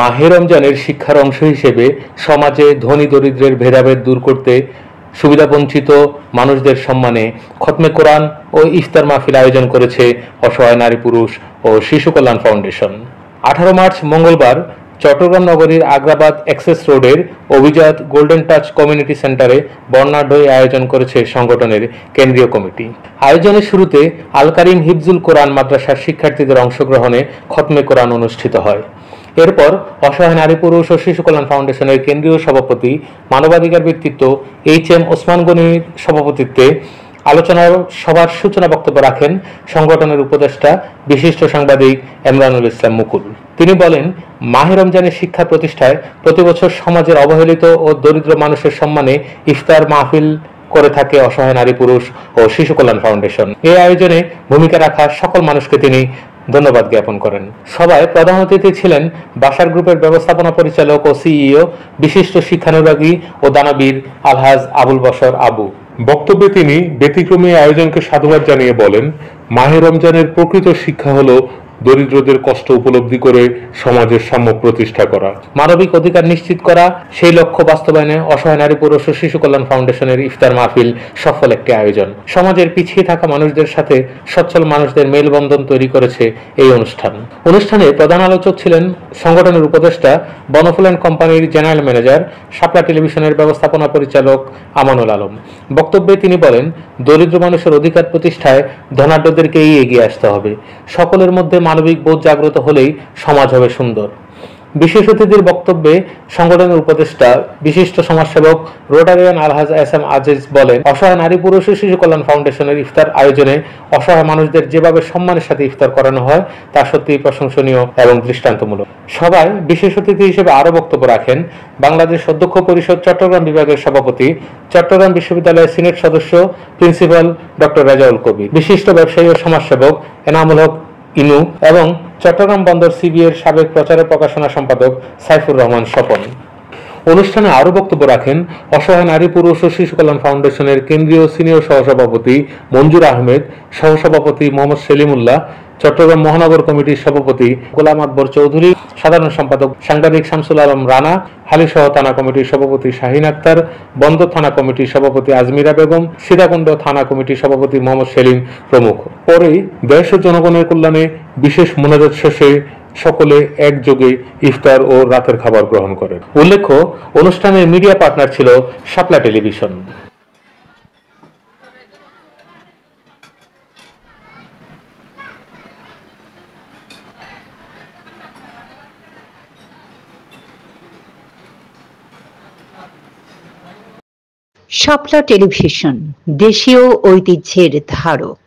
মাহে রমজানের শিক্ষার অংশ হিসেবে সমাজে ধনী দরিদ্রের ভেদাভেদ দূর করতে সুবিধাবঞ্চিত মানুষদের সম্মানে খতমে কোরআন ও ইফতার মাহফিল আয়োজন করেছে অসহায় নারী পুরুষ ও শিশু কল্যাণ ফাউন্ডেশন। 18 মার্চ মঙ্গলবার চট্টগ্রাম নগরীর আগ্রাবাদ এক্সেস রোডের অভিজাত গোল্ডেন টাচ কমিউনিটি সেন্টারে বর্ণাঢ্য আয়োজন করেছে সংগঠনের কেন্দ্রীয় কমিটি। আয়োজনের শুরুতে আল কারিম হিফজুল কোরআন মাদ্রাসার শিক্ষার্থীদের অংশগ্রহণে খতমে কোরআন অনুষ্ঠিত হয়। এরপর অসহায় নারী পুরুষ ও শিশু কল্যাণ ফাউন্ডেশনের কেন্দ্রীয় সভাপতি মানবাধিকার ব্যক্তিত্ব এইচ.এম. ওসমান গনির সভাপতিত্বে আলোচনা সভার সূচনা বক্তব্য রাখেন সংগঠনের উপদেষ্টা বিশিষ্ট সাংবাদিক এমরানুল ইসলাম মুকুল। তিনি বলেন, মাহে রমজানের শিক্ষা প্রতিষ্ঠায় প্রতিবছর সমাজের অবহেলিত ও দরিদ্র মানুষের সম্মানে ইফতার মাহফিল করে থাকে অসহায় নারী পুরুষ ও শিশু কল্যাণ ফাউন্ডেশন। এই আয়োজনে ভূমিকা রাখা সকল মানুষকে তিনি ধন্যবাদ জ্ঞাপন করেন। সভায় প্রধান অতিথি ছিলেন বাসার গ্রুপের ব্যবস্থাপনা পরিচালক ও সিইও বিশিষ্ট শিক্ষানুরাগী ও দানবীর আলহাজ আবুল বশর আবু। বক্তব্যে তিনি ব্যতিক্রমী আয়োজনকে সাধুবাদ জানিয়ে বলেন, মাহে রমজানের প্রকৃত শিক্ষা হলো দরিদ্রদের কষ্ট উপলব্ধি করে সমাজের সাম্য প্রতিষ্ঠা করা, মানবিক অধিকার নিশ্চিত করা। সেই লক্ষ্য বাস্তবায়নে অসহায় নারী পুরুষ ও শিশু কল্যাণ ফাউন্ডেশনের ইফতার মাহফিল সফল একটি আয়োজন। সমাজের পিছিয়ে থাকা মানুষদের সাথে সচ্ছল মানুষদের মেলবন্ধন তৈরি করেছে এই অনুষ্ঠানে প্রধান আলোচক ছিলেন সংগঠনের উপদেষ্টা বনফুল অ্যান্ড কোম্পানির জেনারেল ম্যানেজার শাপলা টেলিভিশনের ব্যবস্থাপনা পরিচালক আমানুল আলম। বক্তব্যে তিনি বলেন, দরিদ্র মানুষের অধিকার প্রতিষ্ঠায় ধনাঢ্যদেরকেই এগিয়ে আসতে হবে। সকলের মধ্যে মানবিক বোধ জাগ্রত হলেই সমাজ হবে সুন্দর। বিশেষ অতিথির বক্তব্যে সংগঠনের উপদেষ্টা বিশিষ্ট সমাজসেবক রোটারিয়ান আলহাজ এস.এম. আজিজ বলেন, অসহায় নারী পুরুষ ও শিশু কল্যাণ ফাউন্ডেশনের ইফতার আয়োজনে অসহায় মানুষদের যেভাবে সম্মানের সাথে ইফতার করানো হয় তা সত্যিই প্রশংসনীয় এবং দৃষ্টান্তমূলক। সভায় বিশেষ অতিথি হিসেবে আরও বক্তব্য রাখেন বাংলাদেশ অধ্যক্ষ পরিষদ চট্টগ্রাম বিভাগের সভাপতি, চট্টগ্রাম বিশ্ববিদ্যালয়ের সিনেট সদস্য প্রিন্সিপাল ডক্টর রেজাউল কবির, বিশিষ্ট ব্যবসায়ী ও সমাজসেবক এনামুল হক ইনু এবং চট্টগ্রাম বন্দর সিবিএর সাবেক প্রচার ও প্রকাশনা সম্পাদক সাইফুর রহমান স্বপন। অনুষ্ঠানে আরও বক্তব্য রাখেন অসহায় নারী পুরুষ ও শিশু কল্যাণ ফাউন্ডেশনের কেন্দ্রীয় সিনিয়র সহসভাপতি মঞ্জুর আহমেদ, সহসভাপতি মোহাম্মদ সেলিমুল্লাহ, চট্টগ্রাম মহানগর কমিটির সভাপতি গোলাম আকবর চৌধুরী, সাধারণ সম্পাদক সাংবাদিক শামসুল আলম রানা, হালিশহর থানা কমিটির সভাপতি শাহিন আক্তার, বন্দর থানা কমিটির সভাপতি আজমিরা বেগম, সীতাকুণ্ড থানা কমিটির সভাপতি মোহাম্মদ সেলিম প্রমুখ। পরেই দেশ ও জনগণের কল্যাণে বিশেষ মোনাজাত শেষে সকলে একযোগে ইফতার ও রাতের খাবার গ্রহণ করেন। উল্লেখ্য, অনুষ্ঠানের মিডিয়া পার্টনার ছিল শাপলা টেলিভিশন। শাপলা টেলিভিশন, দেশীয় ঐতিহ্যের ধারক।